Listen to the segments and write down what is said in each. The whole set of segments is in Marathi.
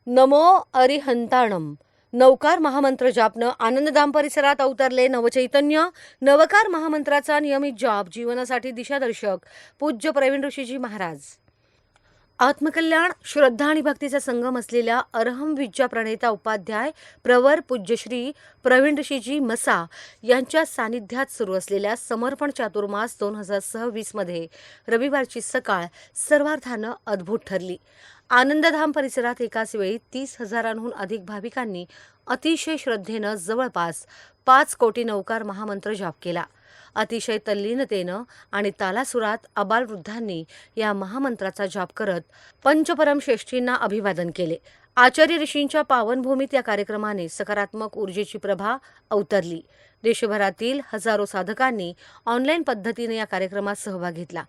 नमो अरिहंताणम. नवकार महामंत्र जापनं आनंदधाम परिसरात अवतरले नवचैतन्य. नवकार महामंत्राचा नियमित जाप जीवनासाठी दिशादर्शक पूज्य प्रवीण ऋषीजी महाराज. आत्मकल्याण, श्रद्धा आणि भक्तीचा संगम असलेल्या अरहम विद्या प्रणेता उपाध्याय प्रवर पूज्यश्री प्रवीण ऋषीजी मसा यांच्या सानिध्यात सुरू असलेल्या समर्पण चातुर्मास 2026 मध्ये रविवारची सकाळ सर्वार्थानं अद्भुत ठरली. आनंदधाम परिसरात एकाच वेळी 30,000हून अधिक भाविकांनी अतिशय श्रद्धेनं जवळपास 5 कोटी नवकार महामंत्र जाप केला. अतिशय तल्लीनतेनं आणि तालासुरात अबालवृद्धांनी या महामंत्राचा जाप करत पंचपरम श्रेष्ठींना अभिवादन केले. आचार्य ऋषींच्या पावनभूमीत या कार्यक्रमाने सकारात्मक ऊर्जेची प्रभा अवतरली. देशभरातील हजारो साधकांनी ऑनलाईन पद्धतीने या कार्यक्रमात सहभाग घेतला.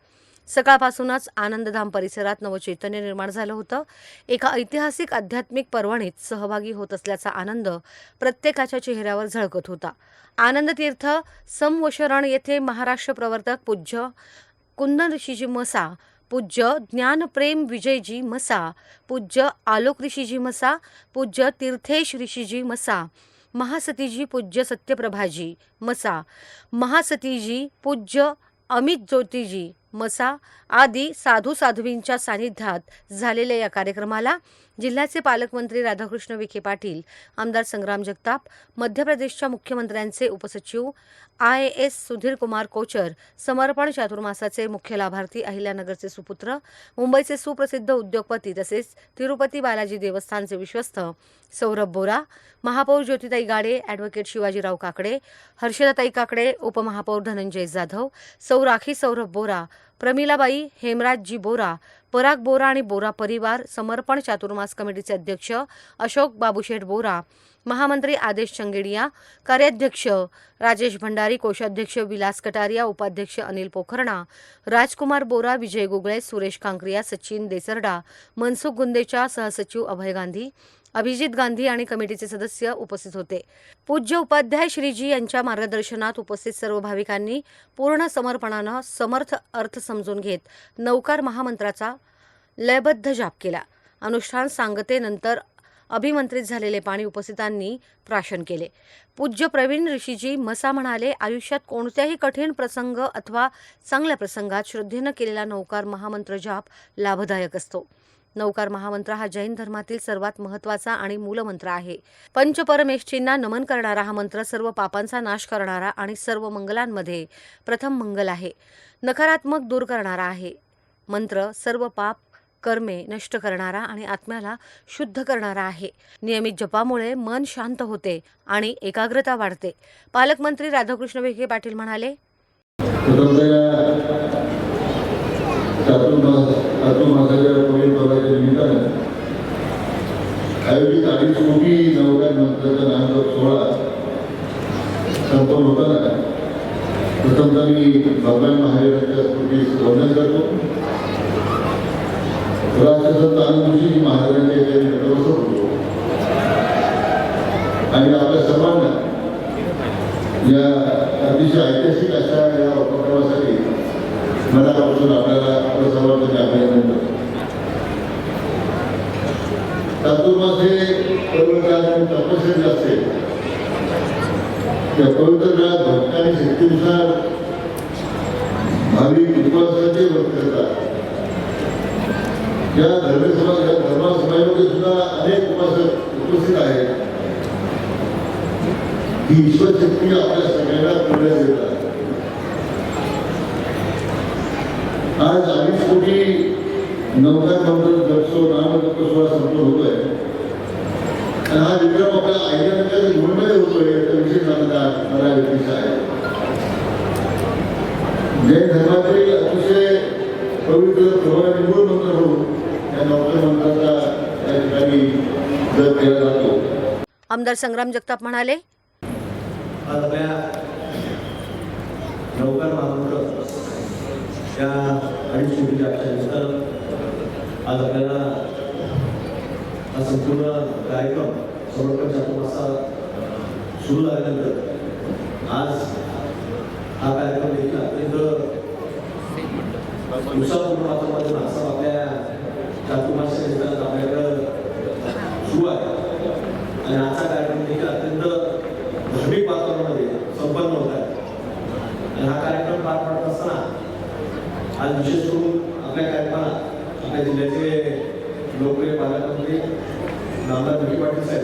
सकाळपासूनच आनंदधाम परिसरात नवचैतन्य निर्माण झालं होतं. एका ऐतिहासिक आध्यात्मिक पर्वणीत सहभागी होत असल्याचा आनंद प्रत्येकाच्या चेहऱ्यावर झळकत होता. आनंदतीर्थ समवशरण येथे महाराष्ट्र प्रवर्तक पूज्य कुंदन ऋषीजी मसा, पूज्य ज्ञानप्रेम विजयजी मसा, पूज्य आलोक ऋषीजी मसा, पूज्य तीर्थेश ऋषीजी मसा, महासतीजी पूज्य सत्यप्रभाजी मसा, महासतीजी पूज्य अमित ज्योतिजी मसा आदी साधू साध्वींच्या सानिध्यात झालेल्या या कार्यक्रमाला जिल्ह्याचे पालकमंत्री राधाकृष्ण विखे पाटील, आमदार संग्राम जगताप, मध्य प्रदेशच्या मुख्यमंत्र्यांचे उपसचिव IAS सुधीर कुमार कोचर, समर्पण चातुर्मासाचे मुख्य लाभार्थी अहिल्यानगरचे सुपुत्र, मुंबईचे सुप्रसिद्ध उद्योगपती तसेच तिरुपती बालाजी देवस्थानचे विश्वस्त सौरभ बोरा, महापौर ज्योतिताई गाडे, ॲडव्होकेट शिवाजीराव काकडे, हर्षदाताई काकडे, उपमहापौर धनंजय जाधव, सौ राखी सौरभ बोरा, प्रमिलाबाई, हेमराजजी बोरा, पराग बोरा आणि बोरा परिवार, समर्पण चातुर्मास कमिटीचे अध्यक्ष अशोक बाबूशेठ बोरा, महामंत्री आदेश चंगेडिया, कार्याध्यक्ष राजेश भंडारी, कोषाध्यक्ष विलास कटारिया, उपाध्यक्ष अनिल पोखरणा, राजकुमार बोरा, विजय गुगळे, सुरेश कांक्रिया, सचिन देसरडा, मनसुख गुंदेचा, सहसचिव अभय गांधी, अभिजित गांधी आणि कमिटीचे सदस्य उपस्थित होते. पूज्य उपाध्याय श्रीजी यांच्या मार्गदर्शनात उपस्थित सर्व भाविकांनी पूर्ण समर्पणानं समर्थ अर्थ समजून घेत नवकार महामंत्राचा लयबद्ध जाप केला. अनुष्ठान सांगतेनंतर अभिमंत्रित झालेले पाणी उपस्थितांनी प्राशन केले. पूज्य प्रवीण ऋषीजी मसा म्हणाले, आयुष्यात कोणत्याही कठीण प्रसंग अथवा चांगल्या प्रसंगात श्रद्धेनं केलेला नवकार महामंत्र जाप लाभदायक असतो. नवकार महामंत्र हा जैन धर्मातील सर्वात महत्त्वाचा आणि मूलमंत्र आहे. पंचपरमेष्ठींना नमन करणारा हा मंत्र सर्व पापांचा नाश करणारा आणि सर्व मंगलांमध्ये प्रथम मंगल आहे. नकारात्मक दूर करणारा आहे. मंत्र सर्व पाप कर्मे नष्ट करणारा आणि आत्म्याला शुद्ध करणारा आहे. नियमित जपामुळे मन शांत होते आणि एकाग्रता वाढते. पालकमंत्री राधाकृष्ण विखे पाटील म्हणाले, चातुर्मासाच्या पुढील पर्वाच्या निमित्तानं आयोजित 2.5 कोटी नवकार मंत्राचा नामजप सोहळा संपन्न होताना प्रथमतः मी भगवान महावीरांच्या स्मृतीस वंदन करतो. राष्ट्रसंत आनंदजी महाराजांच्या चरणी नतमस्तक होतो आणि आपल्या सर्वांना या अतिशय ऐतिहासिक अशा या उपक्रमासाठी मनापासून आपल्याला आपल्या सर्वांचे अभिनंदन करतो. चातुर्मास हे पवित्र तपस्या असते. त्या पवित्र काळात भक्त आणि शक्तीनुसार भाविक उपवासाचे व्रत करतात. या धर्मसभामध्ये सुद्धा अनेक उपासक उपस्थित आहेत. ही ईश्वर शक्ती आपल्या सगळ्यांना प्रेरणा देतात. आज 2.5 कोटी नवकार मंत्र जपसो नामजप सोहळा संपन्न होतोय आणि हा विक्रम आपल्या अहिल्यानगरच्या धुळमध्ये होतोय याचा विशेष आनंद मला व्यक्तीच आहे. जैन धर्मातील अतिशय पवित्र प्रभावी मूळ मंत्र म्हणून या नवकार मंत्राचा या ठिकाणी जप केला जातो. आमदार संग्राम जगताप म्हणाले, नवकार महामंत्र या 2.5 कोटी जापच्यानंतर आज आपल्याला हा संपूर्ण कार्यक्रम समर्पण चातुर्मासा सुरू झाल्यानंतर आज हा कार्यक्रम देखील अत्यंत उत्साहपूर्ण वातावरणातून असं आपल्या चातुर्मासाच्या निमित्तानं आपल्याकडं कार्यक्रमामध्ये नामदार विखे पाटील साहेब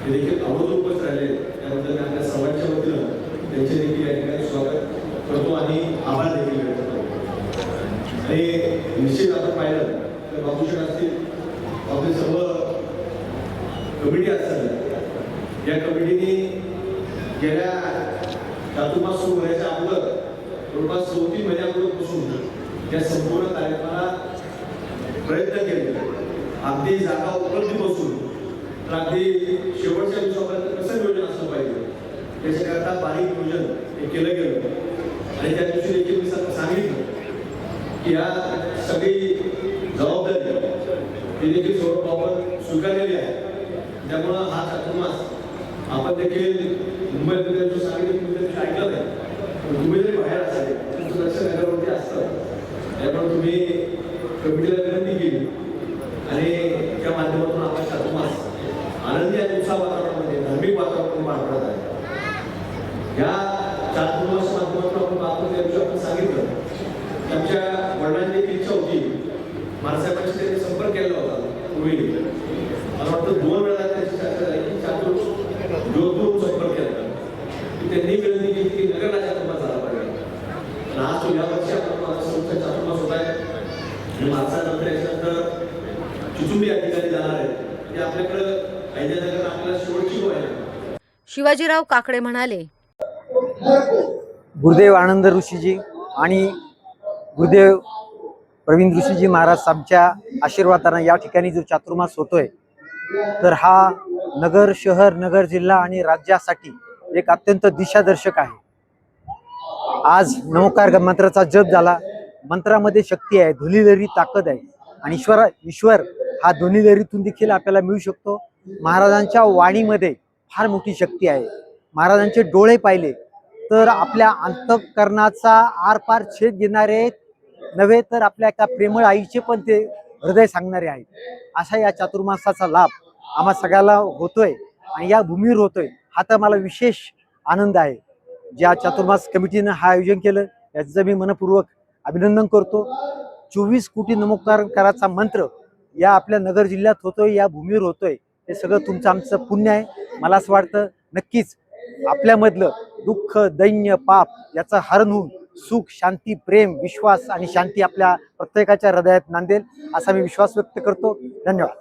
हे देखील आवर्जून उपस्थित राहिले. त्याबद्दल मी आपल्या सर्वांच्या वतीनं त्यांचे देखील या ठिकाणी स्वागत करतो आणि आभार देखील व्यक्त करतो. आणि निश्चित आपण पाहिलं तर बाबूशेठ असतील, आपले सर्व कमिटी असतात, या कमिटीने गेल्या चातुर्मास सुरू होण्याच्या अगोदर जवळपास 2-3 महिन्यापूर्वीपासून त्या संपूर्ण कार्यक्रमाला प्रयत्न केले. अगदी जागा उपलब्धीपासून तर अगदी शेवटच्या दिवसापर्यंत कसं नियोजन असलं पाहिजे त्याच्याकरता बारीक नियोजन हे केलं गेलं. आणि त्या दिवशी देखील मी सांगितलं की या सगळी जबाबदारी ही देखील सौरभ स्वीकारलेली आहे. त्यामुळं हा चातुर्मास आपण देखील मुंबईमध्ये जो सांगितलं तुम्ही ऐकलं नाही, तुम्ही जरी बाहेर असाल तुमचं लक्ष नगरवरती असतं. त्यामुळे तुम्ही कमिटीला विनंती केली आणि त्या माध्यमातून आपण चातुर्मास आनंदी आणि उत्साह वातावरणामध्ये धार्मिक वातावरण पार पडत आहे. या चातुर्मास माध्यमातून आपण पाहतो त्या दिवशी आपण सांगितलं की आमच्या वडिलांची एक इच्छा होती, महाराजांशी त्यांनी संपर्क केला होता पूर्वी. मला वाटतं 2 वेळा त्यांची चर्चा झाली की जोधपूर संपर्क केला की त्यांनी विनंती केली की नगरला चातुर्मास झाला पाहिजे. आणि आज तो यावर्षी आपण संस्था चातुर्मास होत आहे आणि माणसानंतर याच्यानंतर चिचुंबी या ठिकाणी जाणार आहे. ते आपल्याकडं अहिल्यानगर आपल्याला शेवटची गोष्ट आहे. शिवाजीराव काकडे म्हणाले, गुरुदेव आनंद ऋषीजी आणि गुरुदेव प्रवीण ऋषीजी महाराज आमच्या आशीर्वादाने या ठिकाणी जो चातुर्मास होतोय तर हा नगर शहर, नगर जिल्हा आणि राज्यासाठी एक अत्यंत दिशादर्शक आहे. आज नमोकार मंत्राचा जप झाला. मंत्रामध्ये शक्ती आहे, धुलीलहरी ताकद आहे आणि ईश्वर हा ध्वनिलहरीतून देखील आपल्याला मिळू शकतो. महाराजांच्या वाणीमध्ये फार मोठी शक्ती आहे. महाराजांचे डोळे पाहिले तर आपल्या अंतःकरणाचा आरपार छेद घेणारे नव्हे तर आपल्या एका प्रेमळ आईचे पण ते हृदय सांगणारे आहेत. अशा या चातुर्मासाचा लाभ आम्हा सगळ्याला होतोय आणि या भूमीवर होतोय हा तर मला विशेष आनंद आहे. ज्या चातुर्मास कमिटीनं हा आयोजन केलं याचं मी मनपूर्वक अभिनंदन करतो. 24 कोटी नमोकाराचा मंत्र या आपल्या नगर जिल्ह्यात होतोय, या भूमीवर होतोय, हे सगळं तुमचं आमचं पुण्य आहे. मला असं वाटतं नक्कीच आपल्यामधलं दुःख, दैन्य, पाप याचं हरण होऊन सुख, शांती, प्रेम, विश्वास आणि शांती आपल्या प्रत्येकाच्या हृदयात नांदेल असा मी विश्वास व्यक्त करतो. धन्यवाद.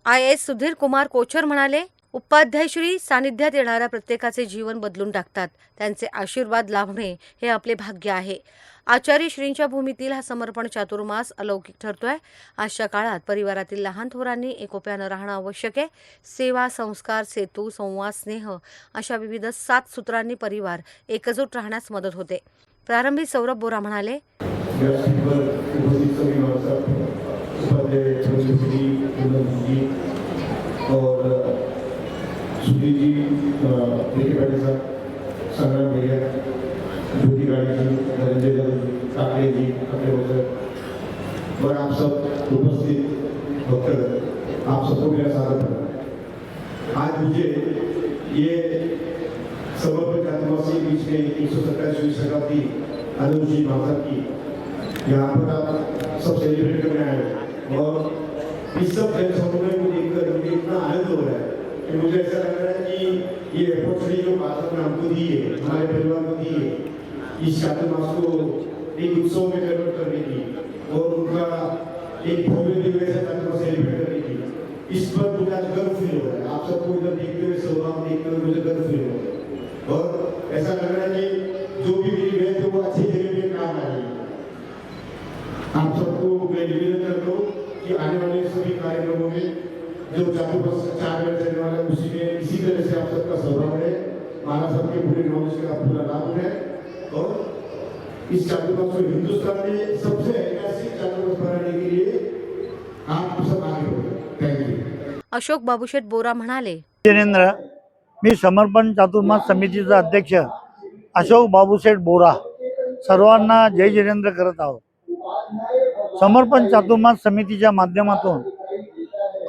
IAS सुधीर कुमार कोचर म्हणाले, उपाध्यायश्री सानिध्यात येणाऱ्या प्रत्येकाचे जीवन बदलून टाकतात. त्यांचे आशीर्वाद लाभणे हे आपले भाग्य आहे. आचार्य श्रींच्या भूमीतील हा समर्पण चातुर्मास अलौकिक ठरतोय. आजच्या काळात परिवारातील लहान थोरांनी एकोप्यानं राहणं आवश्यक आहे. सेवा, संस्कार, सेतू, संवाद, स्नेह अशा विविध 7 सूत्रांनी परिवार एकजूट राहण्यास मदत होते. प्रारंभी सौरभ बोरा म्हणाले, सुधीर जी, विखे पाटील साहब, संग्राम भैया, ज्योति गाड़ी जी, धनंजय जी, काकड़े जी, कपड़े वगैरह और आप सब उपस्थित होकर आप सबको मेरा स्वागत है. आज मुझे ये समर्पण चातुर्मास के बीच में 127वीं शताब्दी आनंद जी महाराज की यहाँ पर आप सब सेलिब्रेट करने आए और इस सब जनसमूह को देखकर मुझे इतना आनंद हो रहा है कि मुझे ऐसा लग रहा है कि ये अपॉर्चुनिटी जो भारत ने हमको दी है, हमारे परिवार को दी है, इस चातुर्मास को एक उत्सव में कन्वर्ट करने की और उनका एक भव्य दिव्य से चातुर्मास सेलिब्रेट करने की, इस पर मुझे आज गर्व फील हो रहा है. आप सबको इधर देखते हुए, स्वभाव देखते हुए मुझे गर्व फील हो रहा है और ऐसा लग रहा है कि जो भी मेरी बहन है वो अच्छी जगह पे काम आ रही है. आप सबको मैं निवेदन करता हूँ कि आने वाले सभी कार्यक्रमों में जो चातुर्मास 4 दिन चलने वाला है उसी में इसी तरह से आप सबका सहभाग है. महाराज सबके पूरे नॉलेज का पूरा लाभ है और इस चातुर्मास को हिंदुस्तान में सबसे ऐतिहासिक चातुर्मास बनाने के लिए आप सब आगे बढ़ो. Thank you. अशोक बाबूशेठ बोरा म्हणाले, जिनेंद्र, मी समर्पण चातुर्मास समितीचा अध्यक्ष अशोक बाबूशेठ बोरा सर्वांना जय जिनेंद्र करत आहोत. समर्पण चातुर्मास समितीच्या माध्यमातून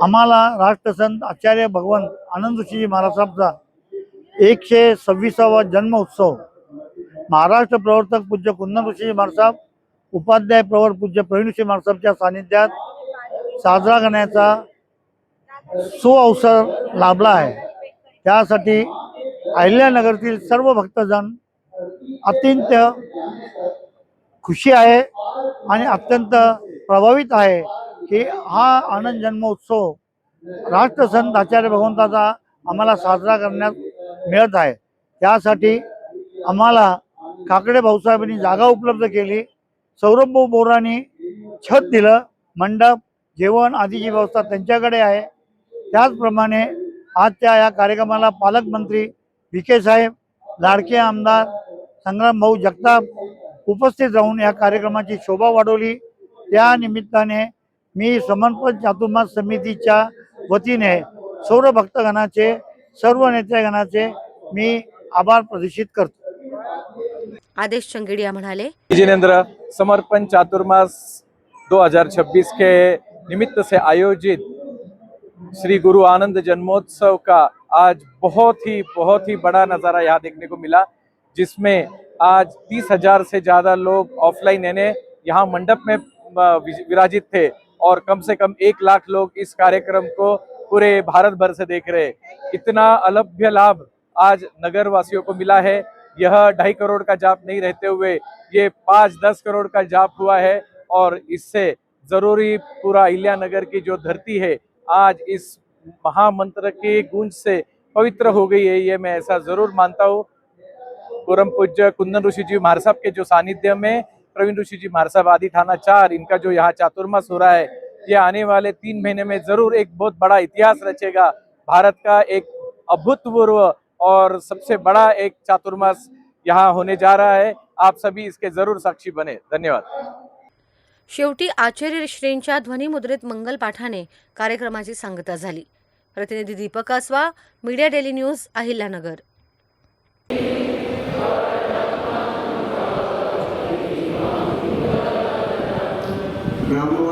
आम्हाला राष्ट्रसंत आचार्य भगवंत आनंद ऋषीजी महाराजांचा 126वा जन्म उत्सव, महाराष्ट्र प्रवर्तक पूज्य कुंदन ऋषीजी महाराज, उपाध्याय प्रवर पूज्य प्रवीण ऋषी महाराजांच्या सानिध्यात साजरा करण्याचा सुअवसर लाभला आहे. त्यासाठी अहिल्यानगरतील सर्व भक्तजन अत्यंत खुशी आहे आणि अत्यंत प्रभावित आहे की हा आनंद जन्मोत्सव राष्ट्रसंत आचार्य भगवंताचा आम्हाला साजरा करण्यात मिळत आहे. त्यासाठी आम्हाला काकडे भाऊसाहेबांनी जागा उपलब्ध केली, सौरभ भाऊ बोरांनी छत दिलं, मंडप जेवण आदीची व्यवस्था त्यांच्याकडे आहे. त्याचप्रमाणे आजच्या या कार्यक्रमाला पालकमंत्री विखे साहेब, लाडके आमदार संग्राम भाऊ जगताप उपस्थित राहून या कार्यक्रमाची शोभा वाढवली. त्या निमित्ताने मी समर्पण चातुर्मास समितीच्या वतीने सर्व भक्तगणाचे, सर्व नेतेगणाचे मी आभार प्रदर्शित करतो. आदेश चंगेडिया म्हणाले, जिनेंद्र, समर्पण चातुर्मास 2026 के निमित्त से आयोजित श्री गुरु आनंद जन्मोत्सव का आज बहुत ही बड़ा नज़ारा यहाँ देखने को मिला, जिसमें आज 30,000 से ज़्यादा लोग ऑफलाइन यानी यहाँ मंडप में विराजित थे और कम से कम 1 लाख लोग इस कार्यक्रम को पूरे भारत भर से देख रहे। इतना अलभ्य लाभ आज नगर वासियों को मिला है। यह 2.5 करोड़ का जाप नहीं रहते हुए ये 5-10 करोड़ का जाप हुआ है और इससे जरूरी पूरा अहिल्यानगर की जो धरती है आज इस महामंत्र के गूंज से पवित्र हो गई है, ये मैं ऐसा जरूर मानता हूँ। परम पूज्य कुंदन ऋषि जी महाराज साहब के जो सानिध्य में प्रवीण ऋषि जी महाराज साहब आदि थाना 4 इनका जो यहाँ चातुर्मास हो रहा है, ये आने वाले 3 महीने में जरूर एक बहुत बड़ा इतिहास रचेगा। भारत का एक अभूतपूर्व और सबसे बड़ा एक चातुर्मास यहाँ होने जा रहा है। आप सभी इसके जरूर साक्षी बने। धन्यवाद। शेवटी आचार्य श्रेंच्या ध्वनिमुद्रित मंगल पाठाने कार्यक्रमाची सांगता झाली. प्रतिनिधी Deepak Aswa, media daily news, Ahilyanagar. नमो